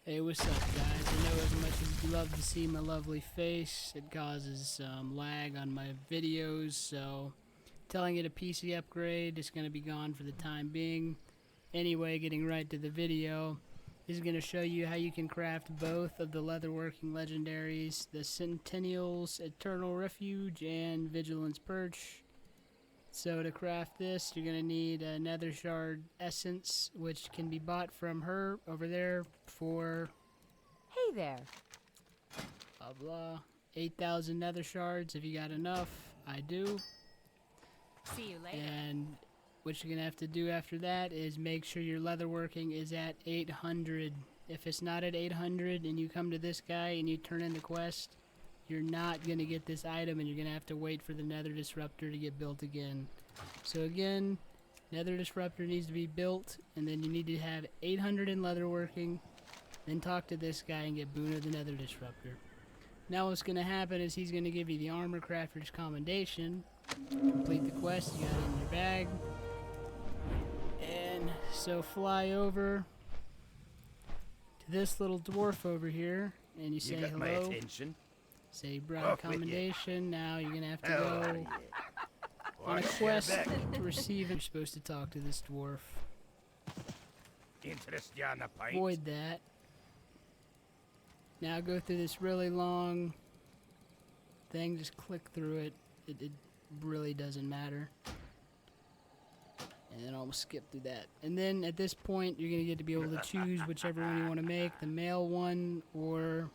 Hey, what's up, guys? I know as much as you love to see my lovely face, it causes some lag on my videos, so telling it a PC upgrade is going to be gone for the time being. Anyway, getting right to the video, this is going to show you how you can craft both of the leatherworking legendaries, the Sentinel's Eternal Refuge and Vigilance Perch. So to craft this, you're going to need a nether shard essence, which can be bought from her over there for... Hey there. Blah blah. 8,000 nether shards if you got enough. I do. See you later. And what you're going to have to do after that is make sure your leatherworking is at 800. If it's not at 800 and you come to this guy and you turn in the quest, you're not going to get this item and you're going to have to wait for the nether disruptor to get built again. So again, nether disruptor needs to be built, and then you need to have 800 in leatherworking, then talk to this guy and get Boon of the nether disruptor. Now what's going to happen is he's going to give you the armor crafter's commendation. Complete the quest, you got it in your bag. And so fly over to this little dwarf over here and you say hello. My attention. Say brown commendation. Now you're gonna have to go on a Watch quest your back. to receive. You're supposed to talk to this dwarf. Interest you on a pint? Avoid that. Now go through this really long thing. Just click through it. It really doesn't matter. And then I'll skip through that. And then at this point, you're gonna get to be able to choose whichever one you want to make, the male one or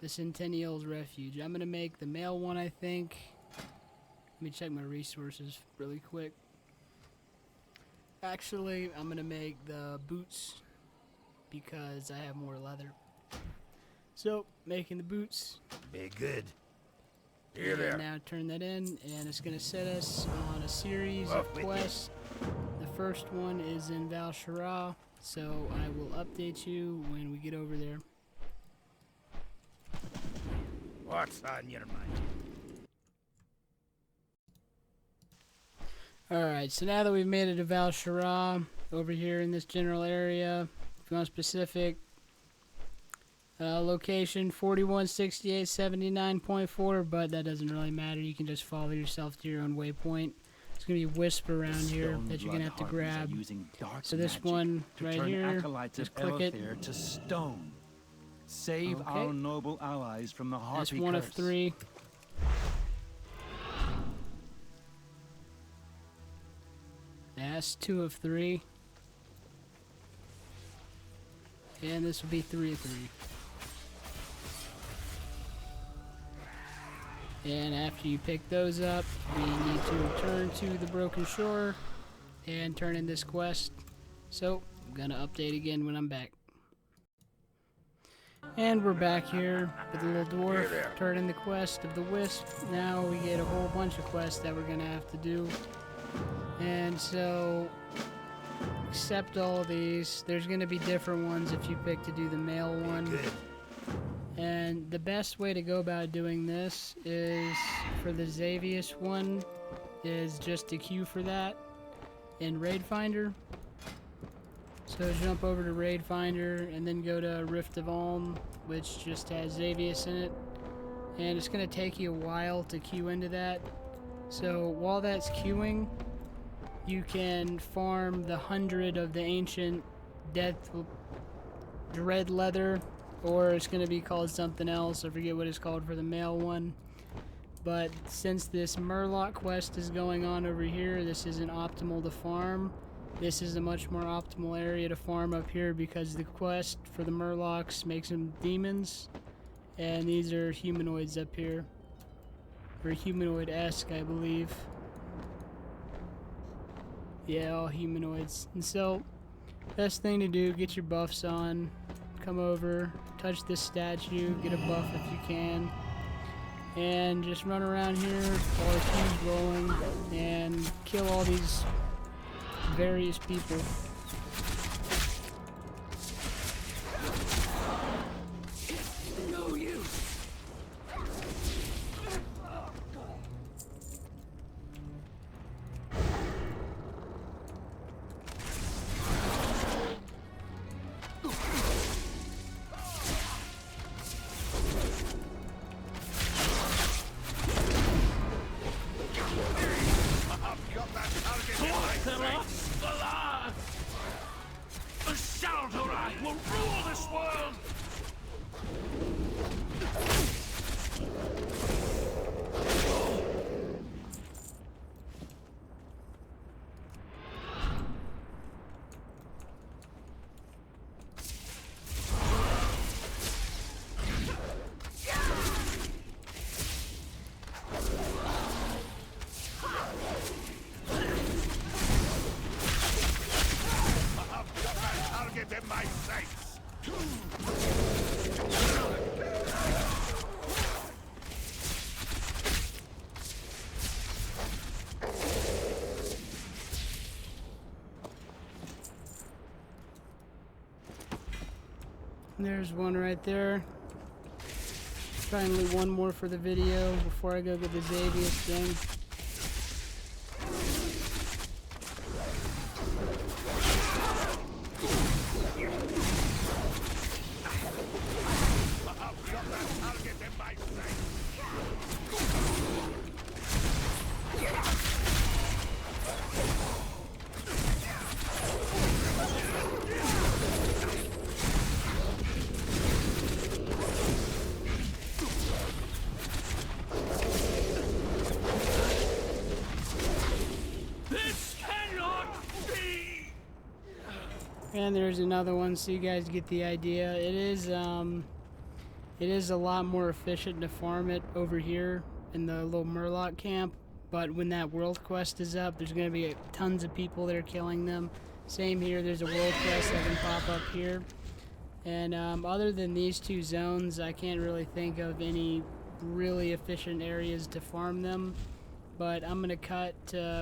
the Sentinel's Refuge. I'm going to make the male one, I think. Let me check my resources really quick. Actually, I'm going to make the boots because I have more leather. So, making the boots. Be good. Here And there. now turn that in, and it's going to set us on a series of Off with you. quests. The first one is in Val'Shara, so I will update you when we get over there. What's on your mind? Alright, so now that we've made it to Val'Shara, over here in this general area, if you want specific, location 416879.4, but that doesn't really matter. You can just follow yourself to your own waypoint. It's going to be Wisp around here that you're going to have to grab. So this one right here, just click it. To stone. Save Okay. our noble allies from the That's Harpy one curse. of 3. That's 2 of 3. And this will be 3 of 3. And after you pick those up, we need to return to the Broken Shore and turn in this quest. So, I'm gonna update again when I'm back. And we're back here with the little dwarf, turning the quest of the Wisp. Now we get a whole bunch of quests that we're gonna have to do. And so, accept all of these. There's gonna be different ones if you pick to do the male one. Good. And the best way to go about doing this is, for the Xavius one, is just to queue for that in Raid Finder. So jump over to Raid Finder and then go to Rift of Ulm, which just has Xavius in it. And it's going to take you a while to queue into that. So while that's queuing, you can farm the 100 of the ancient Dread Leather, or it's going to be called something else. I forget what it's called for the male one. But since this Murloc quest is going on over here, this isn't optimal to farm. This is a much more optimal area to farm up here because the quest for the Murlocs makes them demons. And these are humanoids up here. Or humanoid-esque, I believe. Yeah, all humanoids. And so, best thing to do, get your buffs on. Come over, touch this statue, get a buff if you can. And just run around here while the queue's rolling and kill all these various people. No use. will rule this world! Target in my sights! There's one right there. Finally, one more for the video before I go get the Xavius thing. Target in my sights! This cannot be! And there's another one, so you guys get the idea. It is a lot more efficient to farm it over here in the little Murloc camp. But when that world quest is up, there's going to be tons of people that are killing them. Same here, there's a world quest that can pop up here. And other than these two zones, I can't really think of any really efficient areas to farm them. But I'm going to cut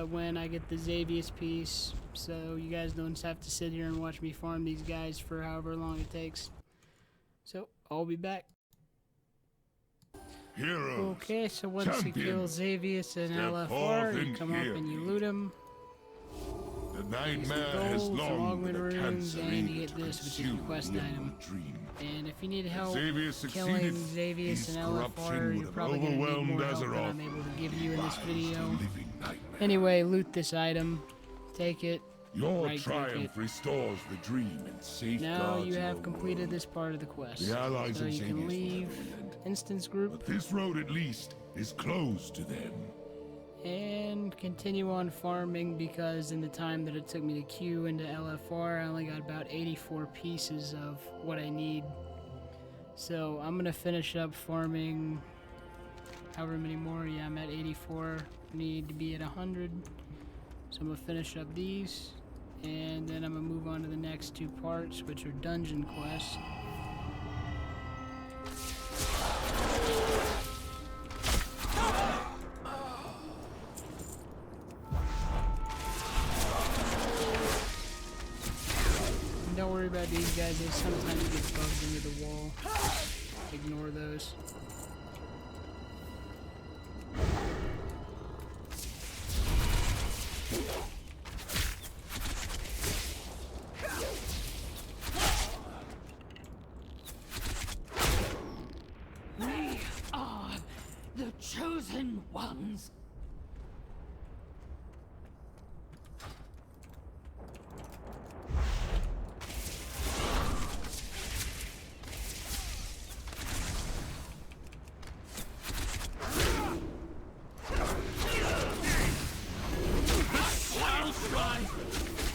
when I get the Xavius piece, so you guys don't have to sit here and watch me farm these guys for however long it takes. So, I'll be back. Heroes, Okay, so once you kill Xavius and step LFR, forth you and come up hear and you me. loot them. the nightmare has Gold, some long been a augment runes, cancer and you eager get to this, which is your consume quest the item. emerald dream. And if you need help Xavius killing succeeded. Xavius His and corruption LFR, would you're have probably going to need overwhelmed more help than Azeroth. I'm able to give you in this Rise video. to living nightmare. Anyway, loot this item. Take it. Your right-click triumph it. restores the dream and safeguards Now you have your completed world. this part of the quest. The allies So of you can Xavius leave will never relent. instance group But this road, at least, is closed to them. and continue on farming, because in the time that it took me to queue into LFR, I only got about 84 pieces of what I need. So I'm gonna finish up farming however many more. Yeah, I'm at 84. Need to be at 100. So I'm gonna finish up these, and then I'm gonna move on to the next two parts, which are dungeon quests. And don't worry about these guys, they sometimes get bugged into the wall. Ignore those. We are the chosen ones. Sounds right!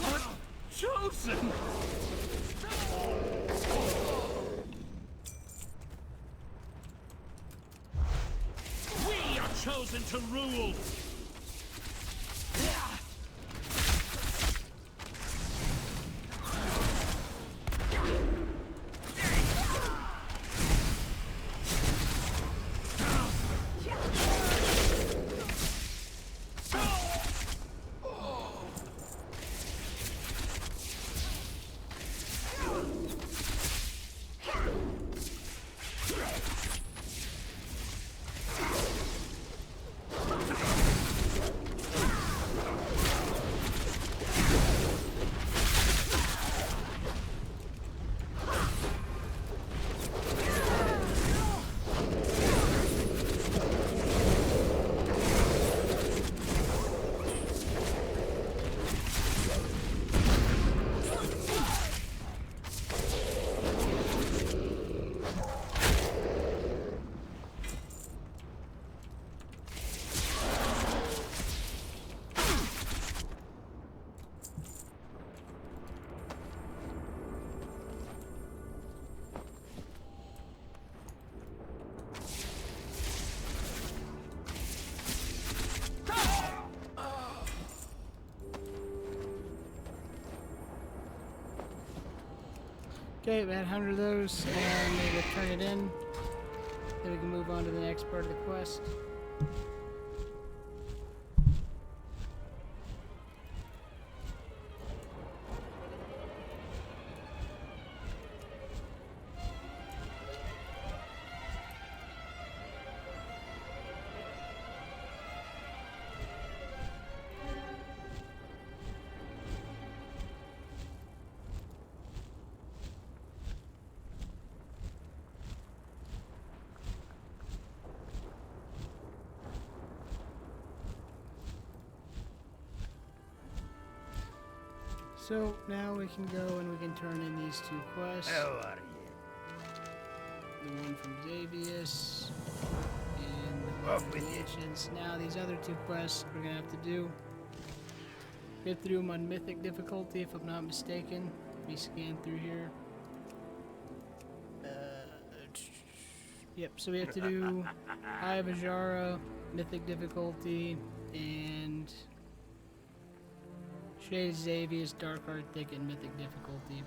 But chosen! We are chosen to rule! Okay, we had 100 of those, and they will turn it in. Then we can move on to the next part of the quest. So now we can go and we can turn in these two quests. How are you? The one from Xavius and the one Off from with the you. Ancients. Now these other two quests we're gonna have to do. We have to do them on mythic difficulty if I'm not mistaken. Let me scan through here. Yep, so we have to do Eye of Ajara, mythic difficulty, and Shade Xavius, Dark Art Thicket, mythic difficulty.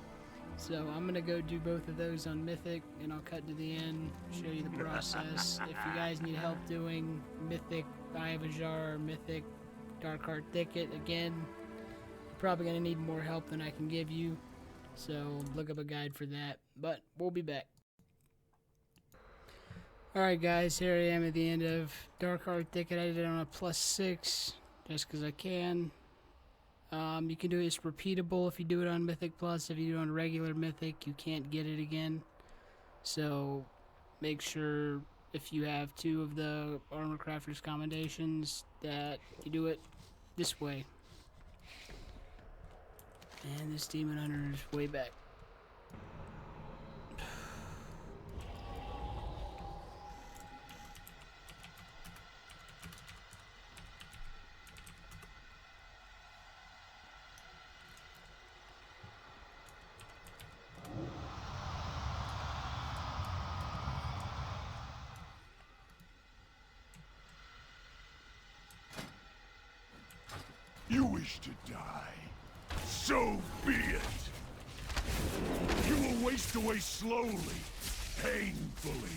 So I'm gonna go do both of those on mythic, and I'll cut to the end, show you the process. If you guys need help doing mythic, Eye of Ajara, mythic, Dark Art Thicket, again, you're probably gonna need more help than I can give you. So look up a guide for that. But we'll be back. Alright guys, here I am at the end of Dark Art Thicket. I did it on a +6, just because I can. You can do it, it's repeatable if you do it on Mythic Plus. If you do it on regular Mythic, you can't get it again. So make sure if you have 2 of the Armor Crafter's commendations that you do it this way. And this Demon Hunter is way back. You wish to die? So be it! You will waste away slowly, painfully.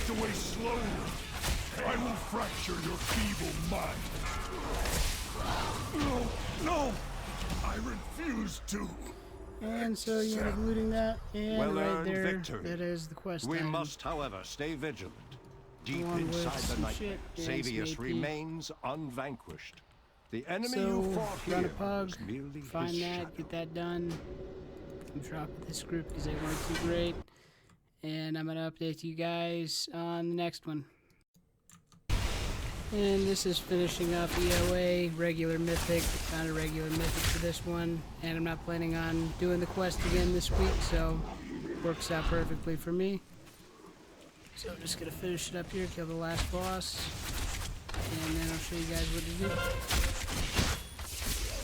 Away slowly. I will fracture your feeble mind. No, no! I refuse to. And so you end up looting that, and right Well-earned there, victory. that is the quest We item. must, however, stay vigilant. Deep Along with inside the some nightmare, shit and some Xavius AP. remains unvanquished. The enemy So, you fought run a here pug, was merely find his that, shadow. get that done. I'm dropping this group because they weren't too great. And I'm going to update you guys on the next one. And this is finishing up EOA, regular mythic, found a regular mythic for this one. And I'm not planning on doing the quest again this week, so works out perfectly for me. So I'm just going to finish it up here, kill the last boss, and then I'll show you guys what to do.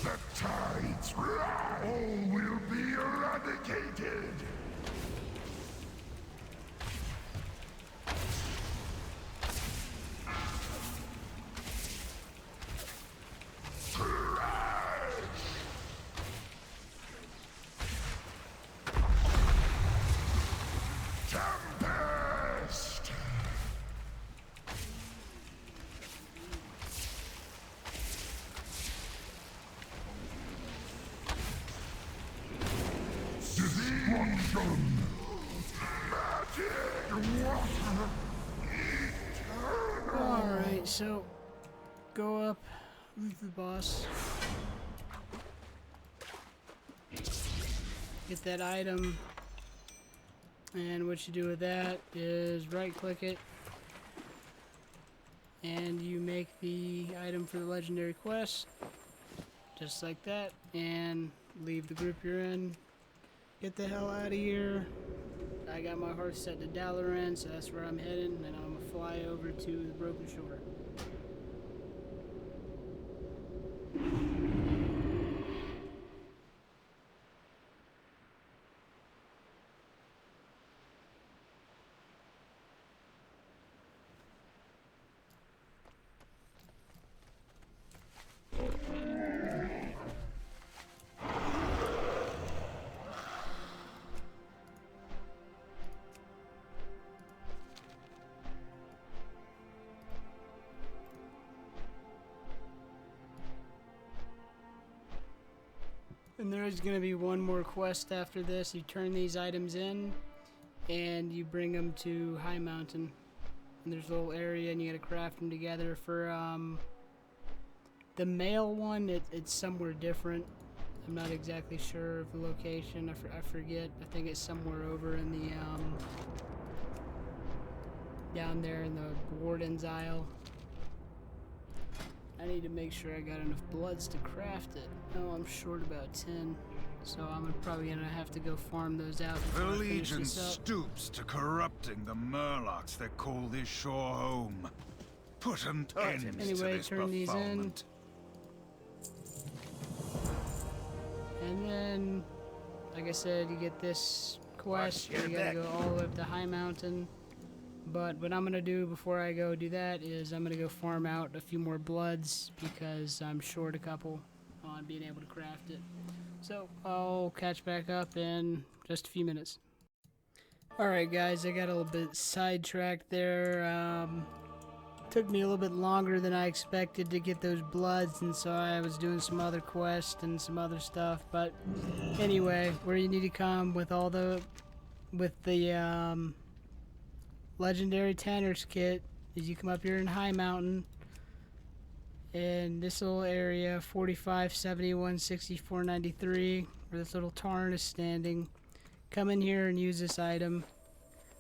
The tides all will be eradicated. Tempest! Destruction! Alright, so go up, loot the boss. get that item, and what you do with that is right click it and you make the item for the legendary quest just like that, and leave the group you're in. Get the hell out of here. I got my hearth set to Dalaran, so that's where I'm heading, and I'm gonna fly over to the Broken Shore. And there is going to be one more quest after this. You turn these items in, and you bring them to High Mountain. And there's a little area, and you got to craft them together. For the male one, it's somewhere different. I'm not exactly sure of the location. I forget. I think it's somewhere over in the down there in the Warden's Isle. I need to make sure I got enough bloods to craft it. Oh, I'm short about 10, so I'm probably gonna have to go farm those out The before I finish Legion this up. stoops to corrupting the Murlocs that call this shore home. Put an end to Anyway, this turn these in. befoulment. And then, like I said, you get this quest. You gotta go all the way up to High Mountain. But what I'm gonna do before I go do that is I'm gonna go farm out a few more bloods because I'm short a couple on being able to craft it. So I'll catch back up in just a few minutes. Alright guys, I got a little bit sidetracked there. Took me a little bit longer than I expected to get those bloods, and so I was doing some other quests and some other stuff. But anyway, where you need to come with all the legendary Tanner's kit is you come up here in High Mountain in this little area 45, 71, 64, 93 where this little tarn is standing. Come in here and use this item.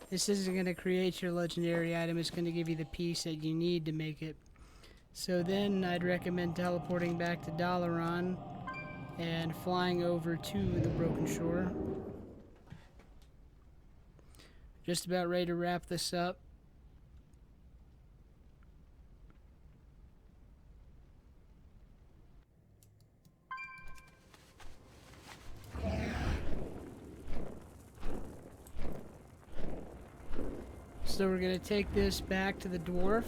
This isn't going to create your legendary item, it's going to give you the piece that you need to make it. So then I'd recommend teleporting back to Dalaran and flying over to the Broken Shore. Just about ready to wrap this up. So we're going to take this back to the dwarf,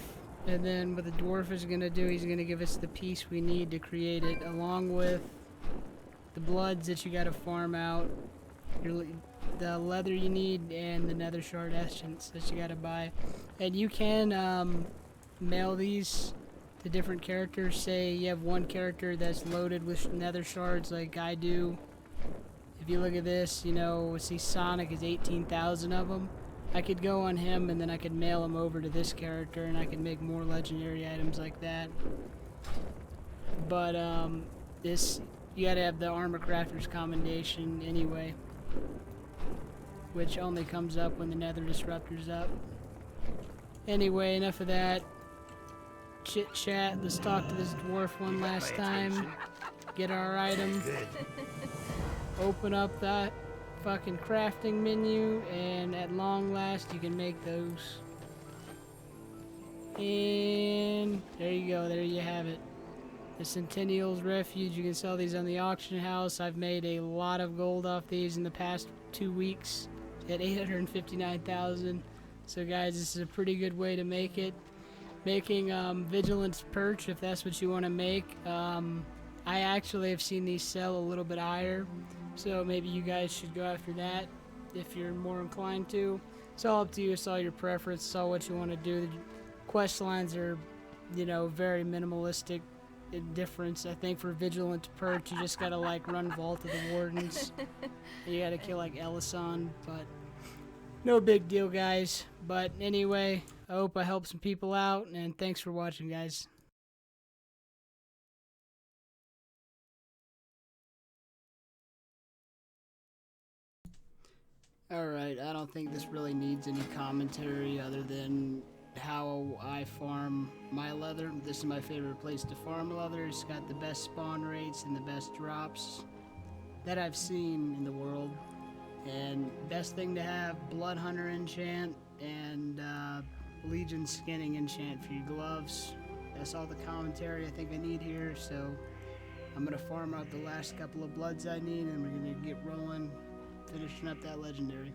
and then what the dwarf is going to do, he's going to give us the piece we need to create it, along with the bloods that you got to farm out, the leather you need, and the nether shard essence that you got to buy. And you can mail these to different characters. Say you have one character that's loaded with nether shards like I do. If you look at this, you know, see Sonic is 18,000 of them. I could go on him and then I could mail him over to this character and I could make more legendary items like that. But this, you gotta have the Armor Crafter's Commendation anyway, which only comes up when the Nether Disruptor's up. Anyway, enough of that chit chat. Let's talk to this dwarf one last time. Get our item. Open up that fucking crafting menu, and at long last you can make those. And there you go, there you have it. The Sentinel's Refuge. You can sell these on the auction house. I've made a lot of gold off these in the past 2 weeks at 859,000. So guys, this is a pretty good way to make it. Making Vigilance Perch, if that's what you want to make. I actually have seen these sell a little bit higher, so maybe you guys should go after that if you're more inclined to. It's all up to you. It's all your preference. It's all what you want to do. The quest lines are, you know, very minimalistic in difference. I think for Vigilant Perch, you just gotta like run Vault of the Wardens. And you gotta kill like Ellison, but no big deal, guys. But anyway, I hope I helped some people out, and thanks for watching, guys. Alright, I don't think this really needs any commentary other than how I farm my leather. This is my favorite place to farm leather. It's got the best spawn rates and the best drops that I've seen in the world. And best thing to have, Blood Hunter enchant and Legion skinning enchant for your gloves. That's all the commentary I think I need here, so I'm gonna farm out the last couple of bloods I need and we're gonna get rolling, finishing up that legendary.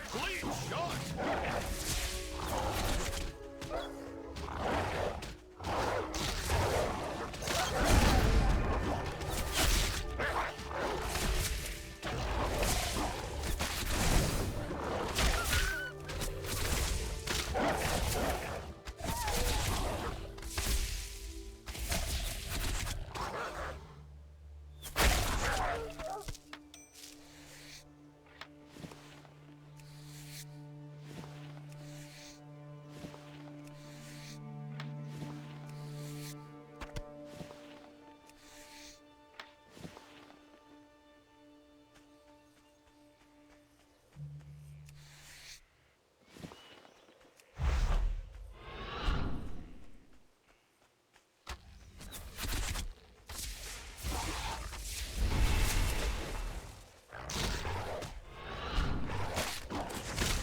Clean shot!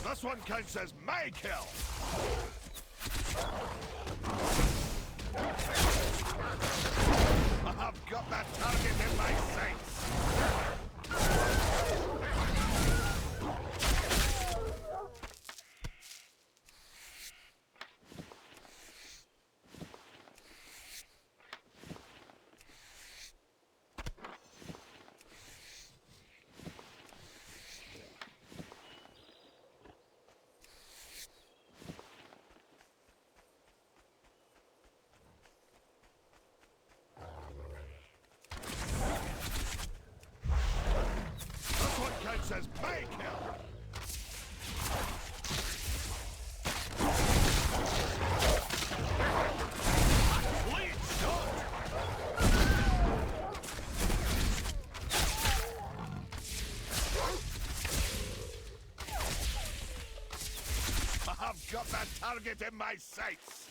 This one counts as my kill. I've got that target in my sights. Says my kill. Clean shot. I've got that target in my sights.